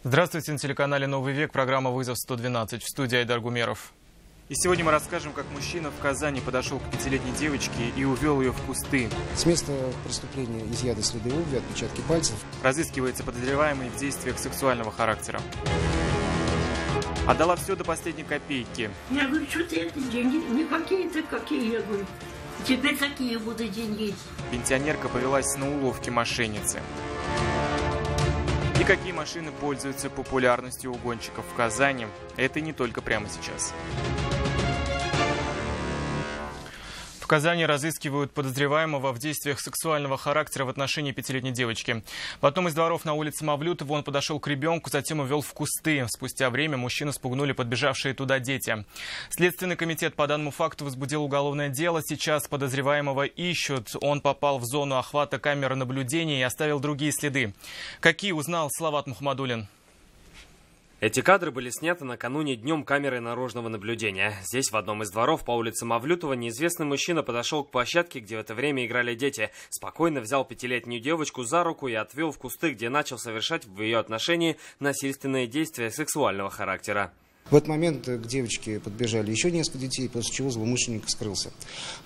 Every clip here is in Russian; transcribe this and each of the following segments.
Здравствуйте, на телеканале «Новый век», программа «Вызов 112», в студии Айдар Гумеров. И сегодня мы расскажем, как мужчина в Казани подошел к 5-летней девочке и увел ее в кусты. С места преступления изъяты следы обуви, отпечатки пальцев. Разыскивается подозреваемый в действиях сексуального характера. Отдала все до последней копейки. Я говорю, что ты это деньги? Не какие-то, какие, я говорю. Теперь какие будут деньги? Пенсионерка повелась на уловки мошенницы. И какие машины пользуются популярностью у гонщиков в Казани? Это не только прямо сейчас. В Казани разыскивают подозреваемого в действиях сексуального характера в отношении 5-летней девочки. В одном из дворов на улице Мавлютова он подошел к ребенку, затем увел в кусты. Спустя время мужчину спугнули подбежавшие туда дети. Следственный комитет по данному факту возбудил уголовное дело. Сейчас подозреваемого ищут. Он попал в зону охвата камеры наблюдения и оставил другие следы. Какие, узнал Салават Мухаммадуллин. Эти кадры были сняты накануне днем камеры наружного наблюдения. Здесь, в одном из дворов по улице Мавлютова, неизвестный мужчина подошел к площадке, где в это время играли дети. Спокойно взял 5-летнюю девочку за руку и отвел в кусты, где начал совершать в ее отношении насильственные действия сексуального характера. В этот момент к девочке подбежали еще несколько детей, после чего злоумышленник скрылся.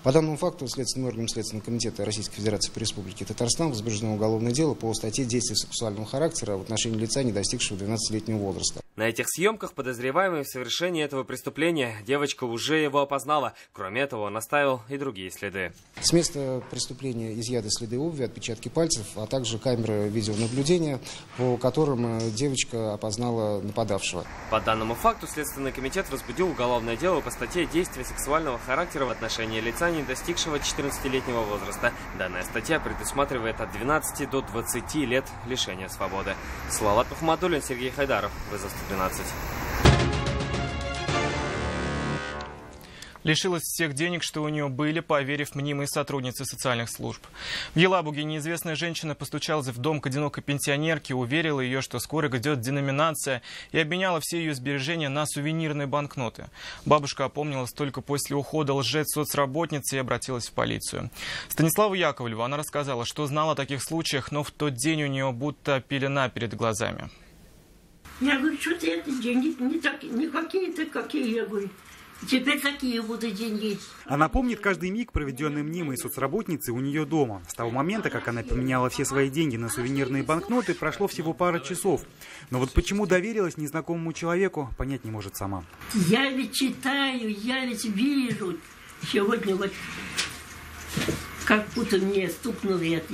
По данному факту Следственным органом Следственного комитета Российской Федерации по Республике Татарстан возбуждено уголовное дело по статье «Действия сексуального характера» в отношении лица, не достигшего 12-летнего возраста. На этих съемках подозреваемый в совершении этого преступления девочка уже его опознала. Кроме этого, он оставил и другие следы. С места преступления изъяты следы обуви, отпечатки пальцев, а также камеры видеонаблюдения, по которым девочка опознала нападавшего. По данному факту Следственный комитет возбудил уголовное дело по статье «Действия сексуального характера в отношении лица, не достигшего 14-летнего возраста». Данная статья предусматривает от 12 до 20 лет лишения свободы. Салават Мухаммадуллин, Сергей Хайдаров, Вызов 112. Лишилась всех денег, что у нее были, поверив мнимой сотруднице социальных служб. В Елабуге неизвестная женщина постучалась в дом к одинокой пенсионерке, уверила ее, что скоро грядет деноминация, и обменяла все ее сбережения на сувенирные банкноты. Бабушка опомнилась только после ухода лжец-соцработницы и обратилась в полицию. Станиславу Яковлеву она рассказала, что знала о таких случаях, но в тот день у нее будто пелена перед глазами. Я говорю, что ты это деньги? Не какие-то, какие, я говорю. Теперь какие будут деньги? Она помнит каждый миг, проведенный мнимой соцработницей у нее дома. С того момента, как она поменяла все свои деньги на сувенирные банкноты, прошло всего пара часов. Но вот почему доверилась незнакомому человеку, понять не может сама. Я ведь читаю, я ведь вижу. Сегодня вот как будто мне стукнули это.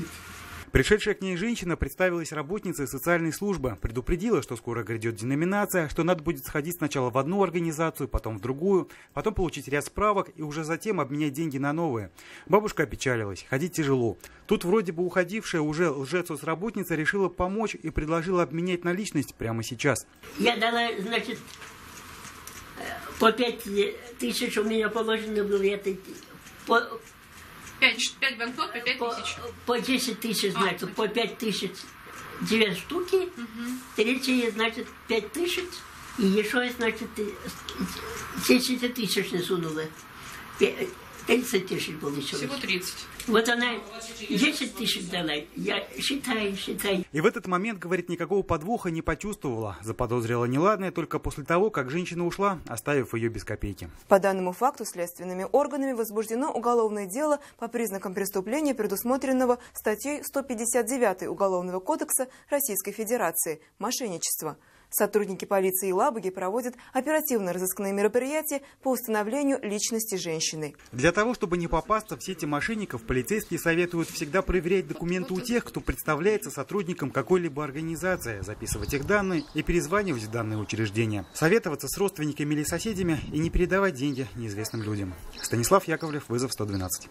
Пришедшая к ней женщина представилась работницей социальной службы, предупредила, что скоро грядет деноминация, что надо будет сходить сначала в одну организацию, потом в другую, потом получить ряд справок и уже затем обменять деньги на новые. Бабушка опечалилась, ходить тяжело. Тут вроде бы уходившая уже лжец-соцработница решила помочь и предложила обменять наличность прямо сейчас. Я дала, значит, по 5000 у меня положено было это. 5 банкнот по 5 тысяч. По 10 тысяч, значит, по 5 тысяч 2 штуки. Третье, значит, 5 тысяч. И еще, значит, 10 тысяч не сунула. 30 тысяч получилось. Всего 30. Вот она 10 тысяч дала. Я считаю. И в этот момент, говорит, никакого подвоха не почувствовала. Заподозрила неладное только после того, как женщина ушла, оставив ее без копейки. По данному факту следственными органами возбуждено уголовное дело по признакам преступления, предусмотренного статьей 159 Уголовного кодекса Российской Федерации «Мошенничество». Сотрудники полиции Елабуги проводят оперативно-розыскные мероприятия по установлению личности женщины. Для того, чтобы не попасться в сети мошенников, полицейские советуют всегда проверять документы у тех, кто представляется сотрудником какой-либо организации, записывать их данные и перезванивать в данные учреждения, советоваться с родственниками или соседями и не передавать деньги неизвестным людям. Станислав Яковлев, Вызов 112.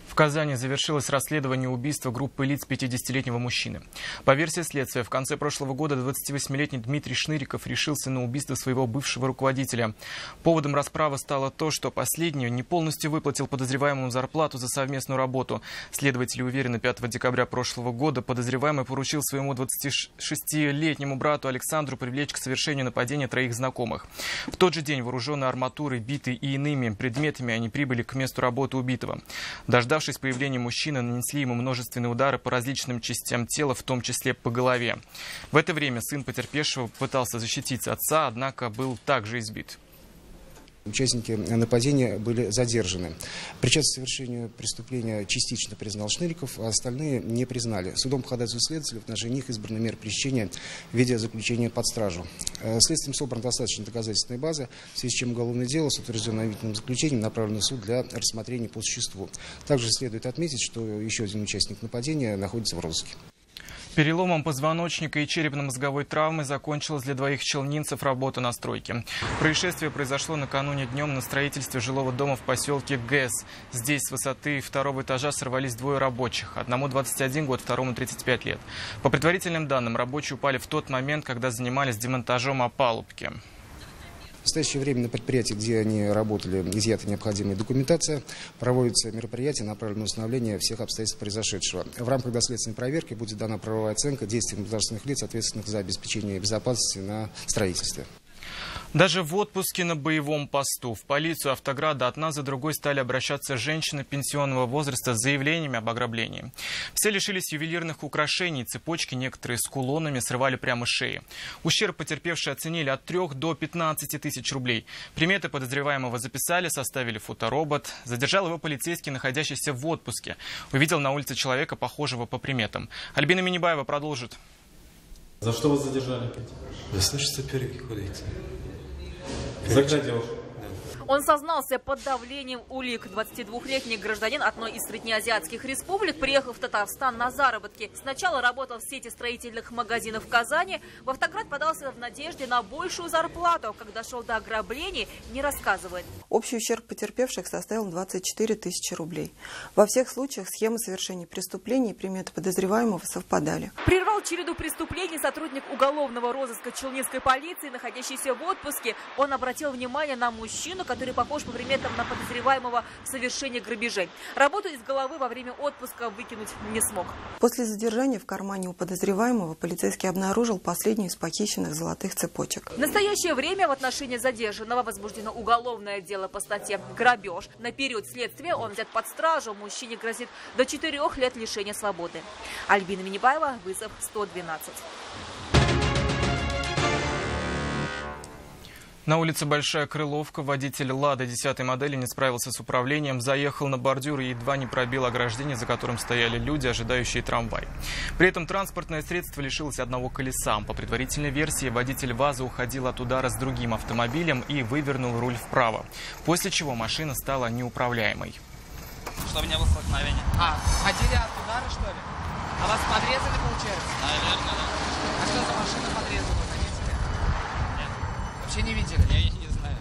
В Казани завершилось расследование убийства группы лиц 50-летнего мужчины. По версии следствия, в конце прошлого года 28-летний Дмитрий Шныриков решился на убийство своего бывшего руководителя. Поводом расправы стало то, что последний не полностью выплатил подозреваемому зарплату за совместную работу. Следователи уверены, 5 декабря прошлого года подозреваемый поручил своему 26-летнему брату Александру привлечь к совершению нападения 3 знакомых. В тот же день, вооруженные арматурой, битой и иными предметами, они прибыли к месту работы убитого. Дождавшись Дождавшись появления мужчины, нанесли ему множественные удары по различным частям тела, в том числе по голове. В это время сын потерпевшего пытался защитить отца, однако был также избит. Участники нападения были задержаны. Причастность к совершению преступления частично признал Шныриков, а остальные не признали. Судом по ходатайству следователя в отношении них избрана мера пресечения в виде заключения под стражу. Следствием собрана достаточно доказательственная база, в связи с чем уголовное дело с утвержденным обвинительным заключением направлено в суд для рассмотрения по существу. Также следует отметить, что еще один участник нападения находится в розыске. Переломом позвоночника и черепно-мозговой травмой закончилась для двоих челнинцев работа на стройке. Происшествие произошло накануне днем на строительстве жилого дома в поселке ГЭС. Здесь с высоты второго этажа сорвались двое рабочих. Одному 21 год, второму 35 лет. По предварительным данным, рабочие упали в тот момент, когда занимались демонтажом опалубки. В настоящее время на предприятии, где они работали, изъята необходимая документация, проводятся мероприятия, направленные на установление всех обстоятельств произошедшего. В рамках доследственной проверки будет дана правовая оценка действиям государственных лиц, ответственных за обеспечение безопасности на строительстве. Даже в отпуске на боевом посту в полицию Автограда одна за другой стали обращаться женщины пенсионного возраста с заявлениями об ограблении. Все лишились ювелирных украшений, цепочки, некоторые с кулонами срывали прямо с шеи. Ущерб потерпевшие оценили от 3 до 15 тысяч рублей. Приметы подозреваемого записали, составили фоторобот. Задержал его полицейский, находящийся в отпуске. Увидел на улице человека, похожего по приметам. Альбина Минибаева продолжит. За что вас задержали? Достаточно перекидывается. За крадеж. Он сознался под давлением улик. 22-летний гражданин одной из среднеазиатских республик приехал в Татарстан на заработки. Сначала работал в сети строительных магазинов в Казани. В Автоград подался в надежде на большую зарплату. Когда шел до ограблений, не рассказывает. Общий ущерб потерпевших составил 24 тысячи рублей. Во всех случаях схемы совершения преступлений и приметы подозреваемого совпадали. Прервал череду преступлений сотрудник уголовного розыска челнинской полиции, находящийся в отпуске. Он обратил внимание на мужчину, который похож по приметам на подозреваемого в совершении грабежей. Работу из головы во время отпуска выкинуть не смог. После задержания в кармане у подозреваемого полицейский обнаружил последнюю из похищенных золотых цепочек. В настоящее время в отношении задержанного возбуждено уголовное дело по статье «Грабеж». На период следствия он взят под стражу. Мужчине грозит до 4 лет лишения свободы. Альбина Минибаева, вызов 112. На улице Большая Крыловка водитель «Лады» 10-й модели не справился с управлением, заехал на бордюр и едва не пробил ограждение, за которым стояли люди, ожидающие трамвай. При этом транспортное средство лишилось одного колеса. По предварительной версии, водитель ВАЗа уходил от удара с другим автомобилем и вывернул руль вправо, после чего машина стала неуправляемой. Чтобы не было столкновения. Ходили от удара, что ли? А вас подрезали, получается? Наверное, да. А что за машина подрезала? Нет. Вообще не видели? Я не знаю.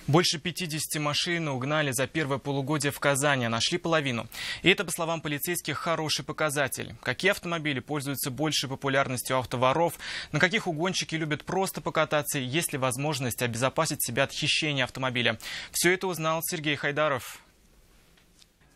Больше 50 машин угнали за первое полугодие в Казани, нашли половину. И это, по словам полицейских, хороший показатель. Какие автомобили пользуются большей популярностью автоворов, на каких угонщики любят просто покататься, и есть ли возможность обезопасить себя от хищения автомобиля. Все это узнал Сергей Хайдаров.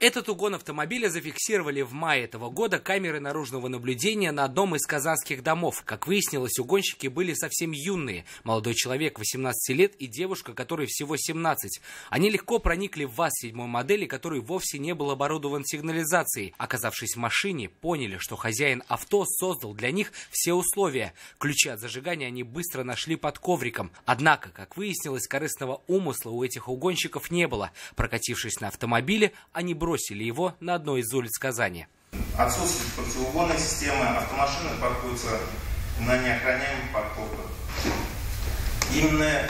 Этот угон автомобиля зафиксировали в мае этого года камеры наружного наблюдения на одном из казанских домов. Как выяснилось, угонщики были совсем юные. Молодой человек 18 лет и девушка, которой всего 17. Они легко проникли в ВАЗ 7-й модели, который вовсе не был оборудован сигнализацией. Оказавшись в машине, поняли, что хозяин авто создал для них все условия. Ключи от зажигания они быстро нашли под ковриком. Однако, как выяснилось, корыстного умысла у этих угонщиков не было. Прокатившись на автомобиле, они бросили его на одной из улиц Казани. Отсутствует противоугонной системы, автомашины паркуются на неохраняемых парковках. Именно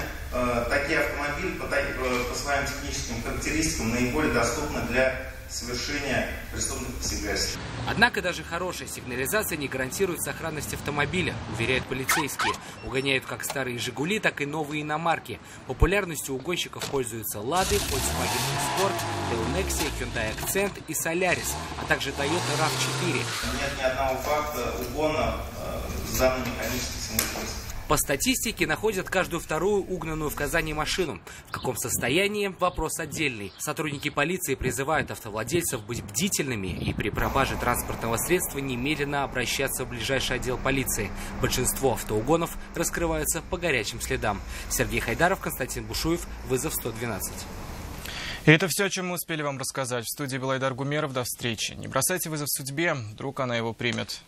такие автомобили по своим техническим характеристикам наиболее доступны для совершения преступных посягательств. Однако даже хорошая сигнализация не гарантирует сохранность автомобиля, уверяют полицейские. Угоняют как старые «Жигули», так и новые иномарки. Популярностью угонщиков пользуются «Лады», Volkswagen Sport, Dell Nexia, Hyundai Accent и Solaris, а также Toyota RAV4. Нет ни одного факта угона с данной механической сигнализацией. По статистике находят каждую вторую угнанную в Казани машину. В каком состоянии – вопрос отдельный. Сотрудники полиции призывают автовладельцев быть бдительными и при пропаже транспортного средства немедленно обращаться в ближайший отдел полиции. Большинство автоугонов раскрываются по горячим следам. Сергей Хайдаров, Константин Бушуев, вызов 112. И это все, о чем мы успели вам рассказать. В студии был Айдар Гумеров. До встречи. Не бросайте вызов судьбе, вдруг она его примет.